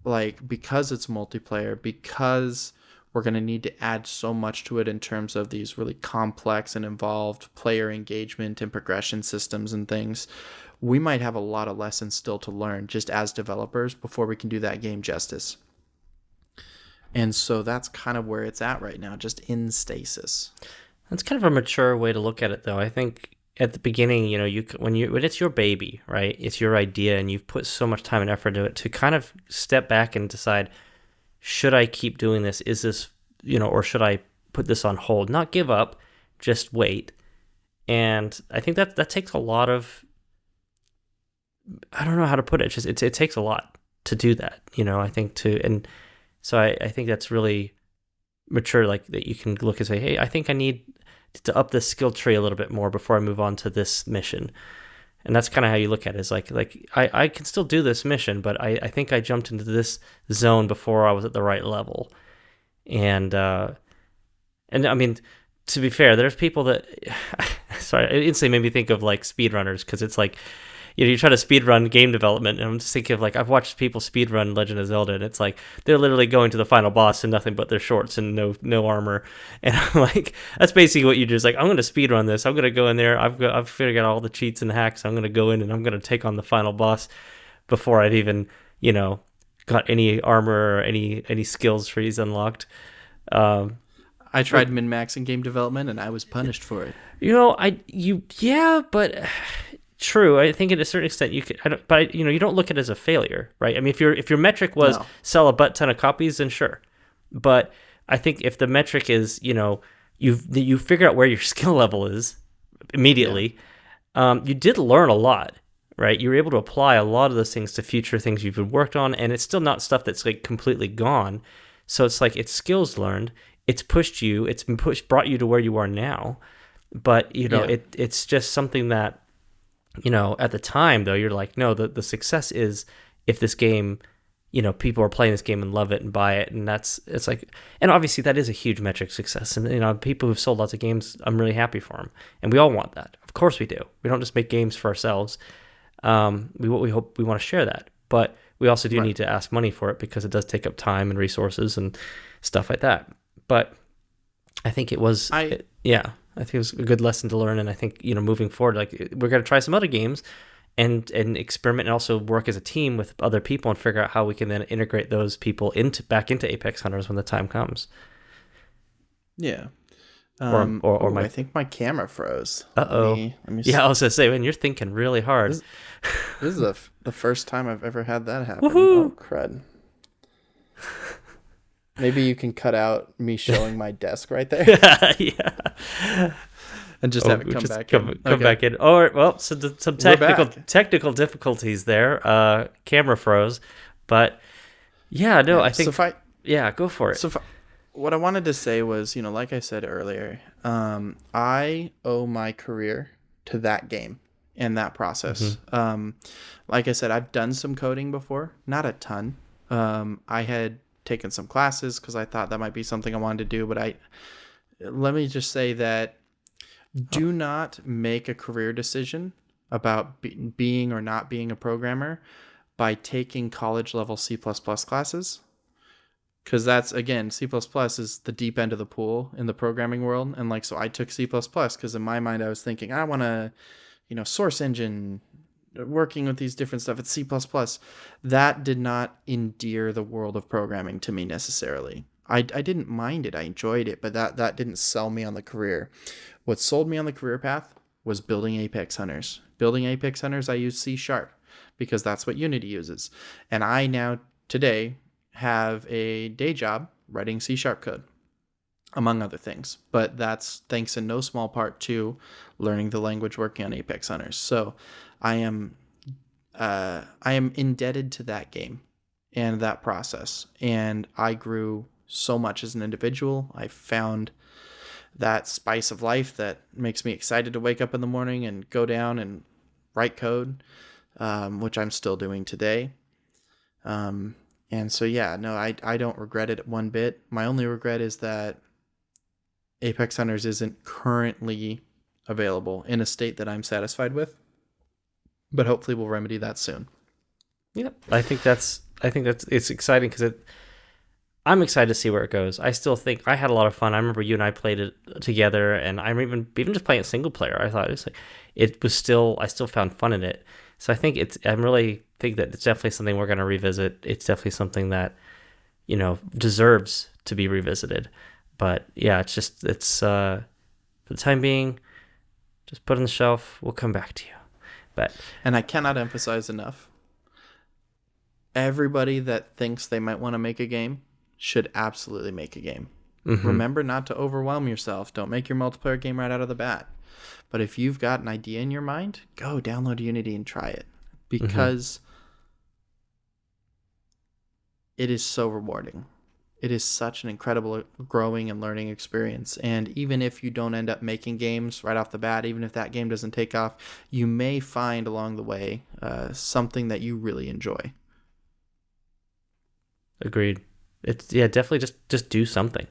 like, because it's multiplayer, because we're going to need to add so much to it in terms of these really complex and involved player engagement and progression systems and things, we might have a lot of lessons still to learn just as developers before we can do that game justice. And so that's kind of where it's at right now, just in stasis. That's kind of a mature way to look at it, though. I think at the beginning, when it's your baby, right? It's your idea, and you've put so much time and effort into it, to kind of step back and decide, should I keep doing this? Is this, or should I put this on hold? Not give up, just wait. And I think that takes a lot of, I don't know how to put it. It takes a lot to do that, I think and so I think that's really mature, like that you can look and say, hey, I think I need to up this skill tree a little bit more before I move on to this mission. And that's kind of how you look at it. It's like I can still do this mission, but I think I jumped into this zone before I was at the right level. And I mean, to be fair, there's people that, sorry, it instantly made me think of like speedrunners, because it's like, you try to speedrun game development, and I'm just thinking of, like, I've watched people speedrun Legend of Zelda, and it's like they're literally going to the final boss in nothing but their shorts and no armor. And I'm like, that's basically what you do. Is like, I'm going to speedrun this. I'm going to go in there. I've figured out all the cheats and hacks. I'm going to go in and I'm going to take on the final boss before I've even, got any armor or any skills trees unlocked. I tried min-maxing game development, and I was punished for it. But true. I think at a certain extent you could, you don't look at it as a failure, right? I mean, if your metric was sell a butt ton of copies, then sure. But I think if the metric is, you figure out where your skill level is immediately, you did learn a lot, right? You were able to apply a lot of those things to future things you've been worked on, and it's still not stuff that's like completely gone. So it's like, it's skills learned. It's pushed you. It's brought you to where you are now. But it's just something that, at the time, though, you're like, no, the success is if this game, people are playing this game and love it and buy it. And it's like, and obviously that is a huge metric success. And, people who've sold lots of games, I'm really happy for them. And we all want that. Of course we do. We don't just make games for ourselves. We want to share that. But we also do need to ask money for it, because it does take up time and resources and stuff like that. But I think it was, I think it was a good lesson to learn. And I think, moving forward, like, we're going to try some other games and experiment, and also work as a team with other people and figure out how we can then integrate those people back into Apex Hunters when the time comes. Yeah. I think my camera froze. Uh-oh. Let me I was going to say, man, you're thinking really hard. This is the first time I've ever had that happen. Woohoo! Oh, crud. Maybe you can cut out me showing my desk right there. Yeah. And just have it come back in. Come back in. All right. Well, so some technical difficulties there. Camera froze. But yeah, no, I think... go for it. What I wanted to say was, like I said earlier, I owe my career to that game and that process. Mm-hmm. Like I said, I've done some coding before. Not a ton. I had taken some classes because I thought that might be something I wanted to do, but let me just say that Do not make a career decision about being or not being a programmer by taking college level C++ classes. Because that's, again, C++ is the deep end of the pool in the programming world. And like, so I took C++ because in my mind I was thinking, I want to, source engine, working with these different stuff. It's C++. That did not endear the world of programming to me necessarily. I didn't mind it. I enjoyed it, but that didn't sell me on the career. What sold me on the career path was building Apex Hunters. Building Apex Hunters, I use C# because that's what Unity uses. And I now, today, have a day job writing C# code, among other things. But that's thanks in no small part to learning the language working on Apex Hunters. So I am indebted to that game and that process. And I grew so much as an individual. I found that spice of life that makes me excited to wake up in the morning and go down and write code, which I'm still doing today. And so, yeah, no, I don't regret it one bit. My only regret is that Apex Hunters isn't currently available in a state that I'm satisfied with, but hopefully we'll remedy that soon. Yeah, I think that's it's exciting because I'm excited to see where it goes. I still think I had a lot of fun. I remember you and I played it together, and I'm even just playing it single player. I thought I still found fun in it. So I think I really think that it's definitely something we're going to revisit. It's definitely something that, deserves to be revisited. But yeah, for the time being, just put it on the shelf. We'll come back to you. And I cannot emphasize enough, everybody that thinks they might want to make a game should absolutely make a game. Mm-hmm. Remember not to overwhelm yourself. Don't make your multiplayer game right out of the bat. But if you've got an idea in your mind, go download Unity and try it, because it is so rewarding. It is such an incredible growing and learning experience. And even if you don't end up making games right off the bat, even if that game doesn't take off, you may find along the way something that you really enjoy. Agreed. It's definitely just do something.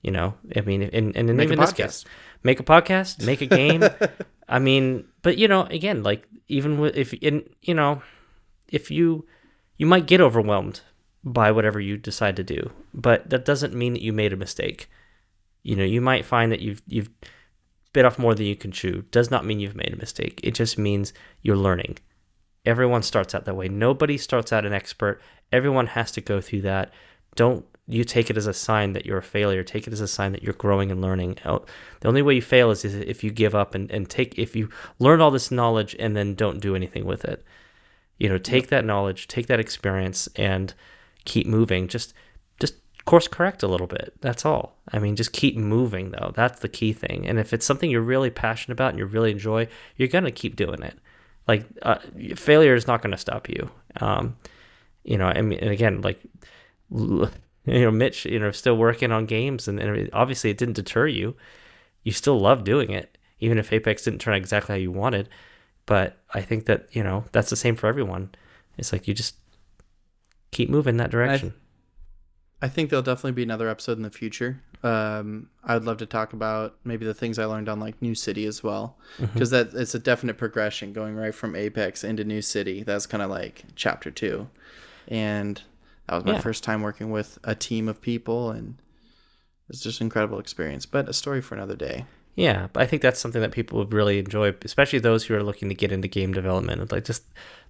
I mean, and make even a podcast. This case, make a podcast, make a game. I mean, but again, like even if you might get overwhelmed by whatever you decide to do, but that doesn't mean that you made a mistake. You might find that you've bit off more than you can chew. Does not mean you've made a mistake. It just means you're learning. Everyone starts out that way. Nobody starts out an expert. Everyone has to go through that. Don't you take it as a sign that you're a failure. Take it as a sign that you're growing and learning. The only way you fail is if you give up and if you learn all this knowledge and then don't do anything with it. Take that knowledge, take that experience, and keep moving. Just course correct a little bit. That's all. I mean, just keep moving, though. That's the key thing. And if it's something you're really passionate about and you really enjoy, you're going to keep doing it. Like, failure is not going to stop you. I mean, and again, like, Mitch, still working on games, and obviously it didn't deter you. You still love doing it, even if Apex didn't turn out exactly how you wanted. But I think that, that's the same for everyone. It's like you just keep moving in that direction. I think there'll definitely be another episode in the future. I'd love to talk about maybe the things I learned on like New City as well, because it's a definite progression going right from Apex into New City. That's kind of like chapter 2, and that was my first time working with a team of people, and it's just an incredible experience. But a story for another day. Yeah, but I think that's something that people would really enjoy, especially those who are looking to get into game development. Like just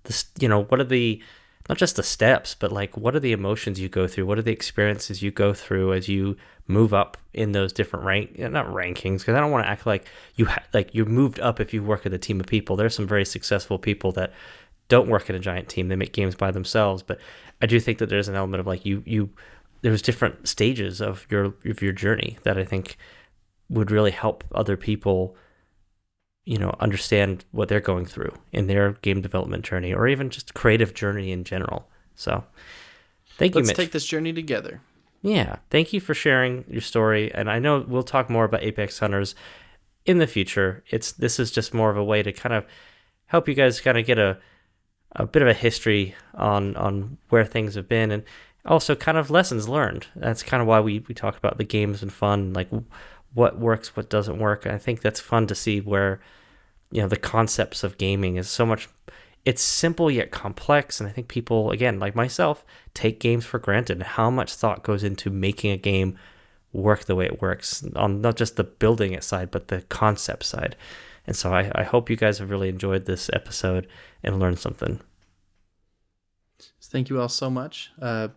this, what are the not just the steps, but like what are the emotions you go through? What are the experiences you go through as you move up in those different not rankings, because I don't want to act like you moved up if you work with a team of people. There's some very successful people that don't work in a giant team. They make games by themselves. But I do think that there's an element of like there's different stages of your journey that I think would really help other people understand what they're going through in their game development journey, or even just creative journey in general. So thank you, Mitch. Let's take this journey together. Yeah. Thank you for sharing your story. And I know we'll talk more about Apex Hunters in the future. This is just more of a way to kind of help you guys kind of get a bit of a history on where things have been, and also kind of lessons learned. That's kind of why we talk about the games and fun, like what works, what doesn't work. And I think that's fun to see where, the concepts of gaming is so much, it's simple yet complex. And I think people, again, like myself, take games for granted, and how much thought goes into making a game work the way it works on not just the building it side, but the concept side. And so I hope you guys have really enjoyed this episode and learned something. Thank you all so much.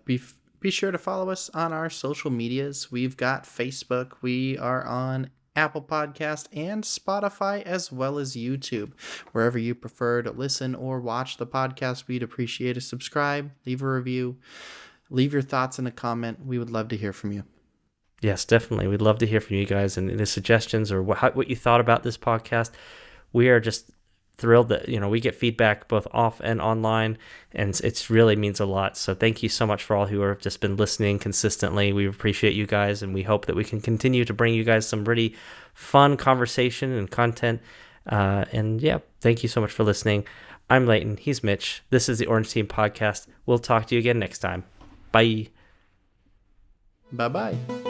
Be sure to follow us on our social medias. We've got Facebook. We are on Apple Podcast and Spotify, as well as YouTube. Wherever you prefer to listen or watch the podcast, we'd appreciate a subscribe, leave a review, leave your thoughts in a comment. We would love to hear from you. Yes, definitely. We'd love to hear from you guys and the suggestions or what you thought about this podcast. We are just thrilled that we get feedback both off and online, and it really means a lot. So thank you so much for all who have just been listening consistently. We appreciate you guys, and we hope that we can continue to bring you guys some really fun conversation and content. And yeah, thank you so much for listening. I'm Leighton. He's Mitch. This is the Orange Team Podcast. We'll talk to you again next time. Bye. Bye-bye.